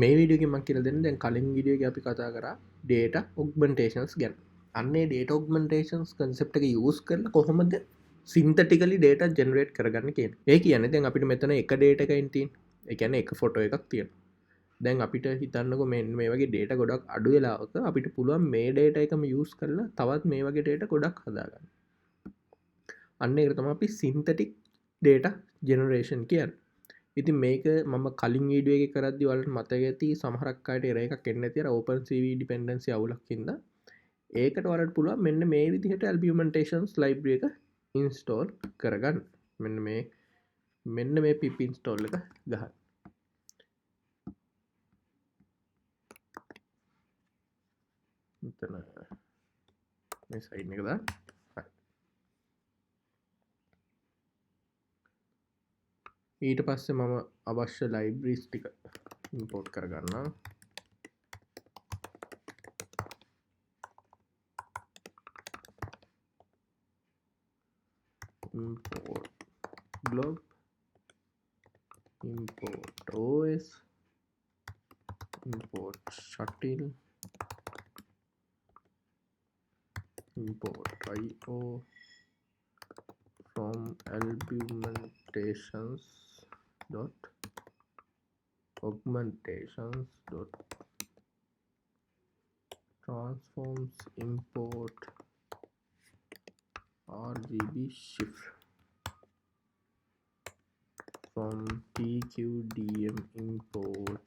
මේ වීඩියෝ එකෙන් මම කියලා දෙන්නේ දැන් කලින් වීඩියෝ එකේ අපි කතා කරා data augmentations ගැන. අන්නේ data augmentations concept එක use කරලා කොහොමද synthetically data generate කරගන්න කියන්නේ. ඒ කියන්නේ දැන් අපිට මෙතන එක data එකකින් තියෙන. ඒ කියන්නේ එක photo එකක් තියෙනවා. දැන් අපිට හිතන්නකො මේ වගේ data ගොඩක් අඩු වෙලාවක අපිට පුළුවන් මේ data එකම use කරලා තවත් මේ වගේ data ගොඩක් හදාගන්න. අන්න ඒක තමයි අපි synthetic data generation කියන්නේ. ඉතින් මේක මම කලින් වීඩියෝ එකේ කරද්දි වලට මතක ඇති සමහරක් අයට error එකක් එන්න ඇති අර OpenCV dependency අවුලක් හින්දා ඒකට වලට පුළුවන් මෙන්න මේ විදිහට argumentations library එක install කරගන්න. මෙන්න මේ pip install එක ගහන්න. මෙතන මේ සයින් එක දාන්න. ඊට පස්සේ මම අවශ්‍ය libraries ටික import කරගන්නවා. import glob, import os, import shuttle, import io from augmentations dot transforms import RGB shift from tqdm import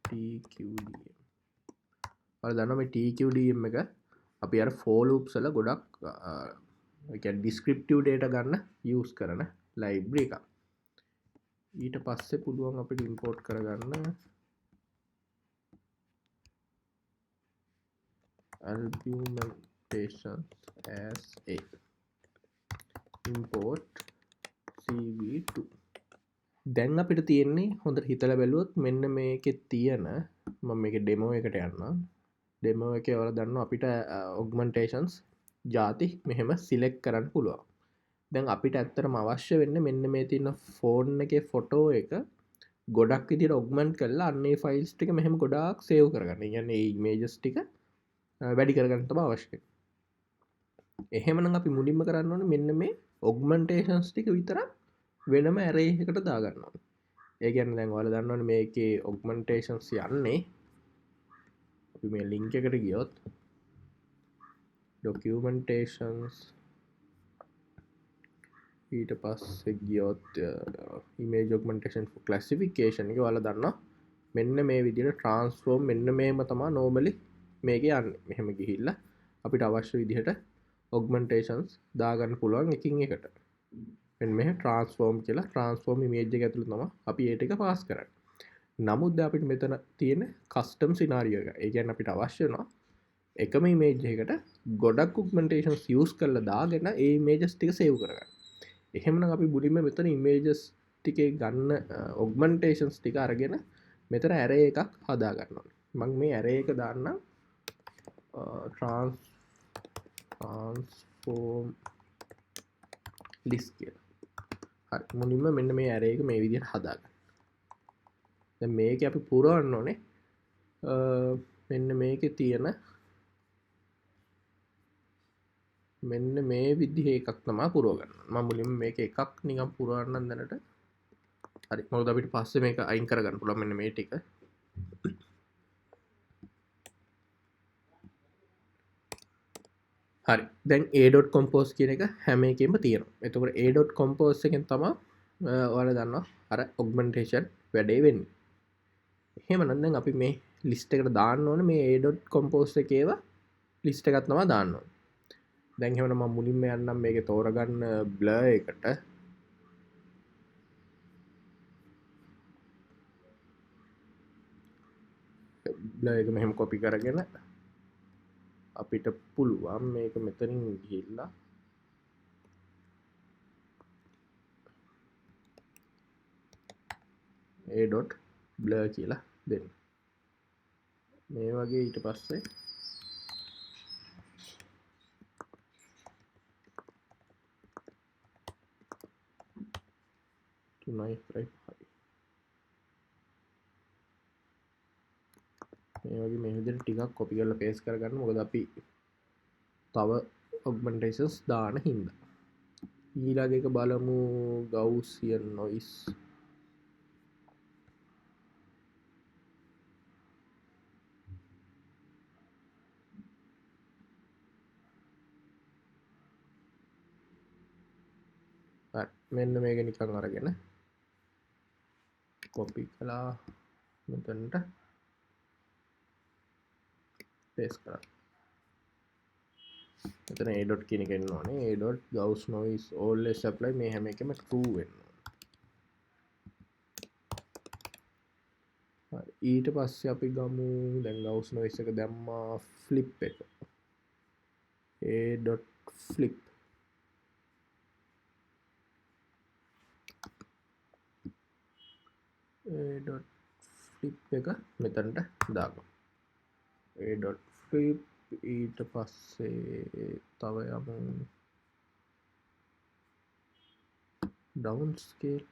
tqdm. ඔයාලා දන්නවා මේ tqdm එක අපි අර for loops වල ගොඩක් ඒ කියන්නේ descriptive data ගන්න use කරන library එකක්. ඊට පස්සේ පුළුවන් අපිට import කරගන්න argumentations as a import cv2. දැන් අපිට තියෙන්නේ හොඳට හිතලා බැලුවොත් මෙන්න මේකේ තියෙන මම මේකේ demo එකට යන්නම්. demo එකේ ඔයාලා දන්නවා අපිට augmentations ಜಾති මෙහෙම select කරන්න පුළුවන්. දැන් අපිට ඇත්තටම අවශ්‍ය වෙන්නේ මෙන්න මේ තියෙන ෆෝන් එකේ ෆොටෝ එක ගොඩක් විදිහට augment කරලා අන්නේ ෆයිල්ස් ටික මෙහෙම ගොඩාක් save කරගන්න. ඒ කියන්නේ මේ images ටික වැඩි කරගන්න තමයි අවශ්‍ය. එහෙමනම් අපි මුලින්ම කරන්න ඕනේ මෙන්න මේ augmentations ටික විතරක් වෙනම array එකකට දාගන්න ඕනේ. ඒ කියන්නේ දැන් ඔයාලා දන්නවනේ මේකේ augmentations යන්නේ අපි මේ link එකට ගියොත් documentations ඊට පස්සේ ගියොත් image augmentation for classification එක ඔයාලා දන්නවා මෙන්න මේ විදිහට transform මෙන්න මේම තමයි normally මේකේ යන්නේ. මෙහෙම ගිහිල්ලා අපිට අවශ්‍ය විදිහට augmentations දාගන්න පුළුවන් එකින් එකට. මෙන්න මේ transform කියලා transform image එක ඇතුළේ තමයි අපි ඒ ටික pass කරන්නේ. නමුත් දැන් අපිට මෙතන තියෙන custom scenario එක. ඒ කියන්නේ අපිට අවශ්‍ය වෙනවා එකම image එකකට ගොඩක් augmentations use කරලා දාගෙන ඒ images ටික save කරගන්න. එහෙමනම් අපි මුලින්ම මෙතන images ටිකේ ගන්න augmentations ටික අරගෙන මෙතන array එකක් හදා ගන්න ඕනේ. මම මේ array එක දාන්නම් transform list කියලා. හරි මුලින්ම මෙන්න මේ array එක මේ විදිහට හදාගන්න. දැන් මේක අපි පුරවන්න ඕනේ මෙන්න මේකේ තියෙන මෙන්න මේ විදිහේ එකක් තමයි පුරව ගන්න. මම මුලින්ම මේක එකක් නිකන් පුරවන්නම් දැනට. හරි මොකද අපිට පස්සේ මේක අයින් කරගන්න පුළුවන් මෙන්න මේ ටික. හරි දැන් a.compose කියන එක හැම එකෙම තියෙනවා. එතකොට a.compose එකෙන් තමයි ඔයාලා දන්නවා අර augmentation වැඩේ වෙන්නේ. එහෙමනම් දැන් අපි මේ list එකට දාන්න ඕනේ මේ a.compose එකේව list එකක් තමයි දාන්න ඕනේ. දැන් එහෙමනම් මම මුලින්ම යන්නම් මේකේ තෝරගන්න blur එකට. blur එක මෙහෙම copy කරගෙන අපිට පුළුවන් මේක මෙතනින් ගිහිල්ලා a.blur කියලා දෙන්න. මේ වගේ ඊට පස්සේ තුනයි හරි මේ වගේ මේ විදිහට ටිකක් කොපි කරලා පේස්ට් කරගන්න. මොකද අපි තව ඔග්මන්ටේෂන්ස් දාන හින්දා. ඊළඟ එක බලමු Gaussian noise. මෙන්න මේක නිකන් අරගෙන කොපි කළා මෙතනට පේස්ට් කරා. මෙතන a dot කියන එක එන්න ඕනේ. a dot Gauss noise always apply. මේ හැම එකම true වෙන්න ඕනේ. හරි. ඊට පස්සේ අපි ගමු දැන් Gauss noise එක දැම්මා flip එක. a dot flip එක මෙතනට දාගමු. flip ඊට පස්සේ තව යමු down scale.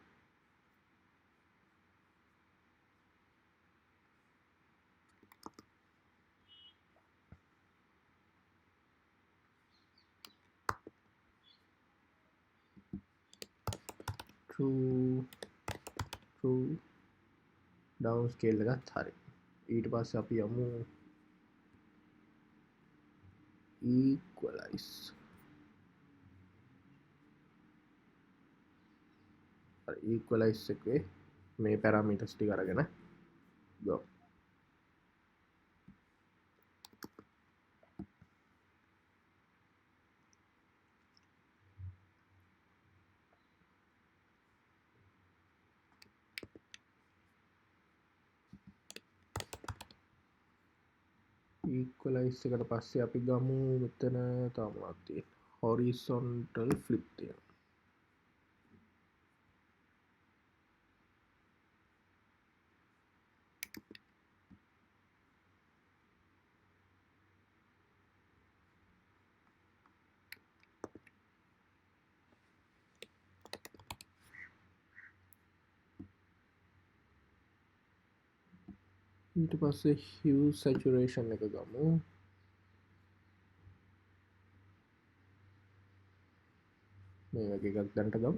true down scale එකත් හරි. ඊට පස්සේ අපි යමු equalize. හරි equalize එකේ මේ parameters ටික අරගෙන go. equalize එකට පස්සේ අපි ගමු මෙතන තව මොනවද තියෙන්නේ horizontal flip තියෙනවා. ඊට පස්සේ hue saturation එක ගමු. මේ වගේ එකක් දැන්ට ගමු.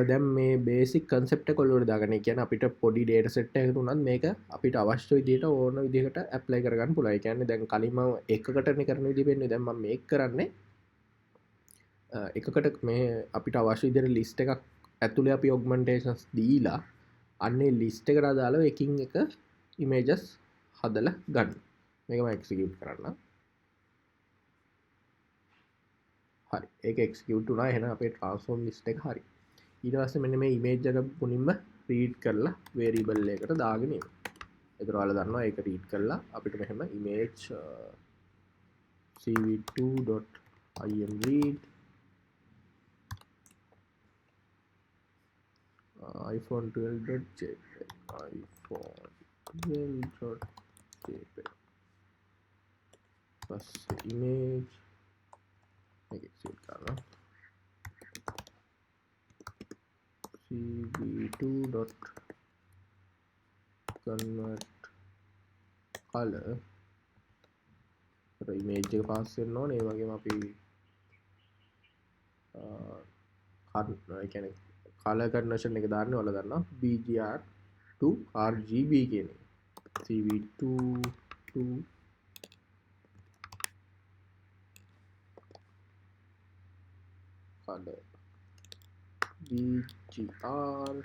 දැන් මේ බේසික් කන්සෙප්ට් එක ඔලුවට දාගන්න. ඒ කියන්නේ අපිට පොඩි data set එකකට උනත් මේක අපිට අවශ්‍ය විදිහට ඕන විදිහකට apply කරගන්න පුළුවන්. ඒ කියන්නේ දැන් කලින් මම එකකටනේ කරන විදිහ වෙන්නේ. දැන් මම මේක කරන්නේ එකකට මේ අපිට අවශ්‍ය විදිහට list එකක් ඇතුලේ අපි augmentations දීලා අන්නේ list එකට අදාළව එකින් එක images හදලා ගන්න. මේක මම execute කරන්න. හරි. ඒක execute වුණා. එහෙනම් අපේ transform list එක හරි. ඊට පස්සේ මෙන්න මේ image එක මුලින්ම read කරලා variable එකකට දාගෙන ඉන්න. ඒතර ඔයාලා දන්නවා ඒක read කරලා අපිට මෙහෙම image cv2.imread iPhone 12.jpg iPhone 12.jpg පස්සේ image මේක execute කරනවා. cv2.convert color image එක පාස් වෙන්න ඕනේ. ඒ වගේම අපි color conversion එක දාන්නේ ඔයාලා දන්නවා bgr to rgb කියන එක. cv2 to color bgr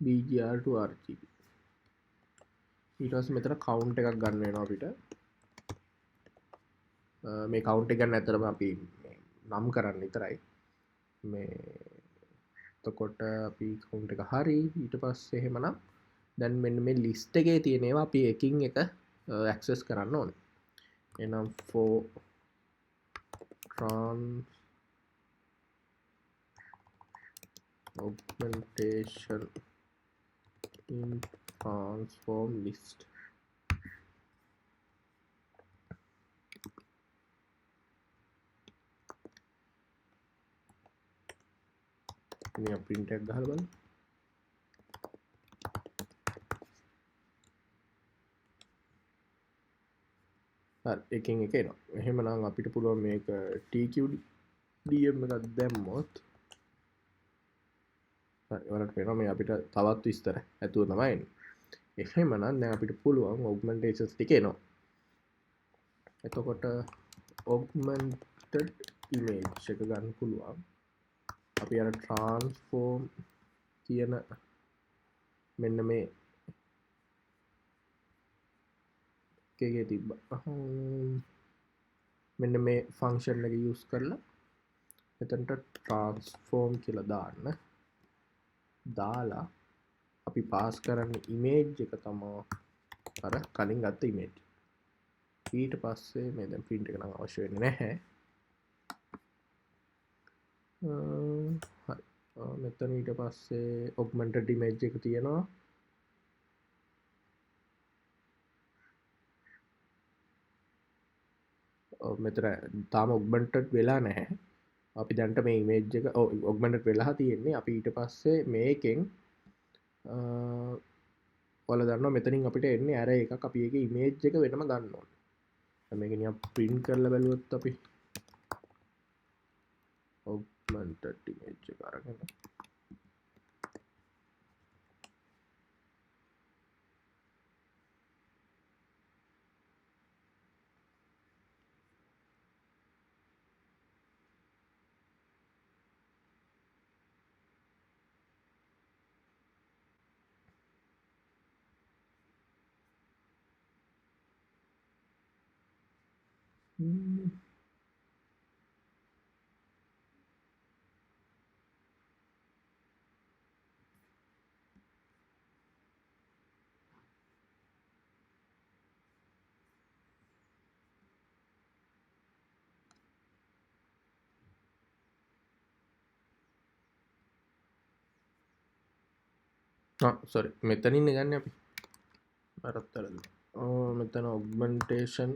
bgr to rgb. ඊට පස්සේ මෙතන count එකක් ගන්න වෙනවා අපිට. මේ count එක ගන්න ඇතරම අපි නම් කරන්න විතරයි. මේ එතකොට අපි count එක හරි. ඊට පස්සේ එහෙමනම් දැන් මෙන්න මේ ලිස්ට් එකේ තියෙනවා අපි එකින් එක ඇක්සස් කරන්න ඕනේ. එහෙනම් for augmentation in transform list ini print එක ගහලා බලන්න. හරි එකින් එක එනවා. එහෙමනම් අපිට පුළුවන් මේක tqdm එකක් දැම්මොත් හරි ඔයාලට පේනවා මේ අපිට තවත් විස්තර ඇතුව තමයි එන්නේ. එහෙමනම් දැන් අපිට පුළුවන් augmentations ටික එනවා. එතකොට augmented image එක ගන්න පුළුවන්. අපි අර transform කියන මෙන්න මේ එකේ තිබ්බා. මෙන්න මේ ෆන්ක්ෂන් එක යූස් කරලා එතනට transform කියලා දාලා අපි පාස් කරන්න ඉමේජ් එක තමයි අර කලින් ගත්ත ඉමේජ්. ඊට පස්සේ මේ දැන් print එක නම් අවශ්‍ය වෙන්නේ නැහැ. හරි. මෙතන ඊට පස්සේ augmented image එක තියෙනවා. මෙතන තාම augmented වෙලා නැහැ. අපි දැන්ට මේ image එක augmented වෙලා තියෙන්නේ. අපි ඊට පස්සේ මේකෙන් ඔයාලා දන්නවා මෙතනින් අපිට එන්නේ array එකක්. අපි ඒකේ image එක වෙනම ගන්න ඕනේ. දැන් මේක නිකන් print කරලා බලුවොත් අපි augmented image එක අරගෙන sorry මෙතනින් ගන්න අපි අරත්තලද මෙතන augmentation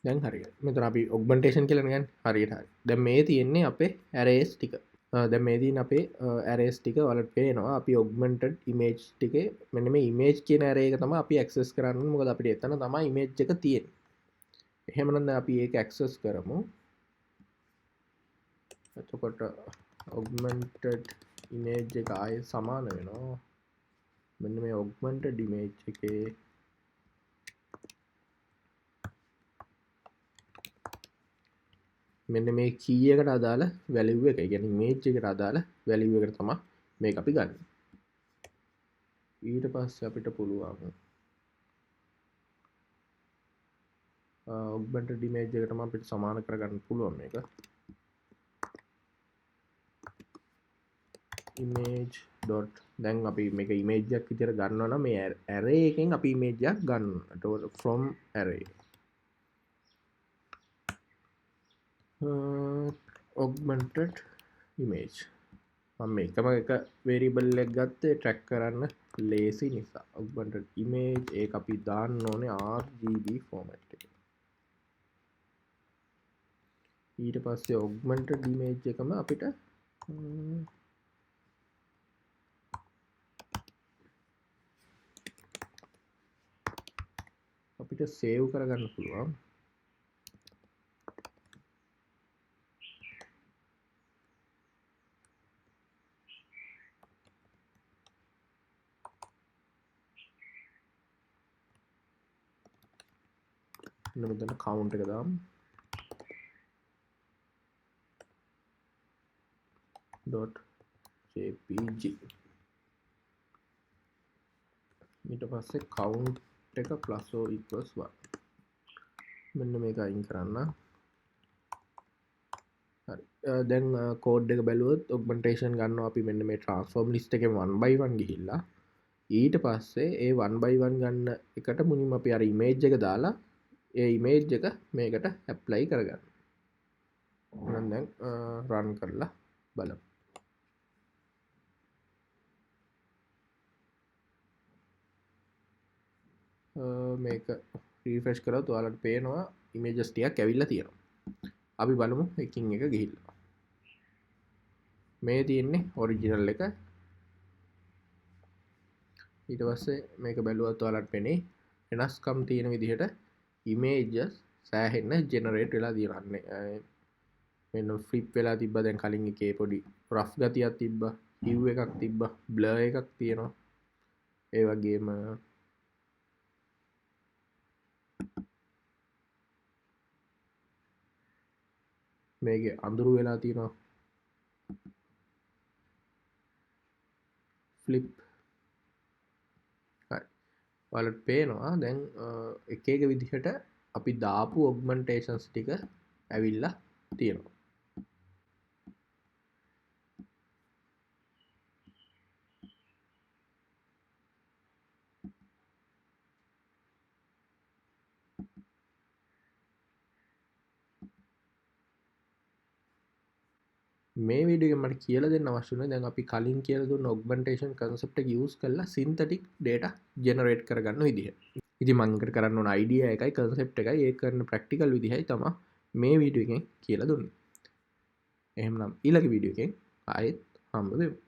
දැන් හරියට මෙතන අපි augmentation කියලා ගන්න හරියට හරි. දැන් මේ තියෙන්නේ අපේ arrays ටික. දැන් මේ තියෙන අපේ arrays ටික වලට පේනවා අපි augmented image ටිකේ මෙන්න මේ image කියන array එක තමයි අපි access කරන්න ඕනේ. මොකද අපිට එතන තමයි image එක තියෙන්නේ. එහෙමනම් දැන් අපි ඒක access කරමු. එතකොට augmented image එක ආයේ සමාන වෙනවා. මෙන්න මේ augmented image එකේ මෙන්න මේ key එකට අදාළ value එක. ඒ කියන්නේ image එකට අදාළ value එකට තමයි මේක අපි ගන්න. ඊට පස්සේ අපිට පුළුවන් augmented image එකටම අපිට සමාන කරගන්න පුළුවන් මේක. image dot දැන් අපි මේක image එකක් විදිහට ගන්නවා නම් මේ array එකෙන් අපි image එකක් ගන්නවා. එතකොට from array augmented image මම මේකම එක variable එකක් ගත්තේ track කරන්න lazy නිසා. augmented image ඒක අපි දාන්න ඕනේ RGB format එකේ. ඊට පස්සේ augmented image එකම අපිට save කරගන්න පුළුවන්. මෙතන count එක දාමු. .jpg ඊට පස්සේ count එක plus or equals 1 මෙන්න මේක අයින් කරන්න. හරි දැන් කෝඩ් එක බැලුවොත් augmentation ගන්නවා අපි මෙන්න මේ transform list එකේ 1 by 1 ගිහිල්ලා ඊට පස්සේ ඒ 1 by 1 ගන්න එකට මුලින්ම අපි අර ඉමේජ් එක දාලා ඒ ඉමේජ් එක මේකට ඇප්ලයි කරගන්න. එහෙනම් දැන් රන් කරලා බලමු. මේක රීෆ්‍රෙෂ් කරොත් ඔයාලට පේනවා ඉමේජස් ටිකක් ඇවිල්ලා තියෙනවා. අපි බලමු එකින් එක ගිහිල්ලා. මේ තියෙන්නේ ඔරිජිනල් එක. ඊට පස්සේ මේක බැලුවත් ඔයාලට පෙනේ වෙනස්කම් තියෙන විදිහට ඉමේජස් සෑහෙන්න ජෙනරේට් වෙලා තියෙනවා. මෙන්න ෆ්ලිප් වෙලා තිබ්බා. දැන් කලින් එකේ පොඩි රෆ් ගතියක් තිබ්බා. හිව් එකක් තිබ්බා. බ්ලර් එකක් තියෙනවා. ඒ වගේම මේකේ අඳුරු වෙලා තියෙනවා. ෆ්ලිප්. හරි. ඔයාලට පේනවා දැන් එක එක විදිහට අපි දාපු ඔග්මන්ටේෂන්ස් ටික ඇවිල්ලා තියෙනවා. මේ වීඩියෝ එකෙන් මට කියලා දෙන්න අවශ්‍ය වුණේ දැන් අපි කලින් කියලා දුන්න ඔග්මන්ටේෂන් කන්සෙප්ට් එක යූස් කරලා සින්තටික් data ජෙනරේට් කරගන්න විදිහ. ඉතින් මම එකට කරන්න ඕන අයිඩියා එකයි කන්සෙප්ට් එකයි ඒක කරන ප්‍රැක්ටිකල් විදිහයි තමයි මේ වීඩියෝ එකෙන් කියලා දුන්නේ. එහෙනම් ඊළඟ වීඩියෝ එකෙන් ආයෙත් හම්බ වෙමු.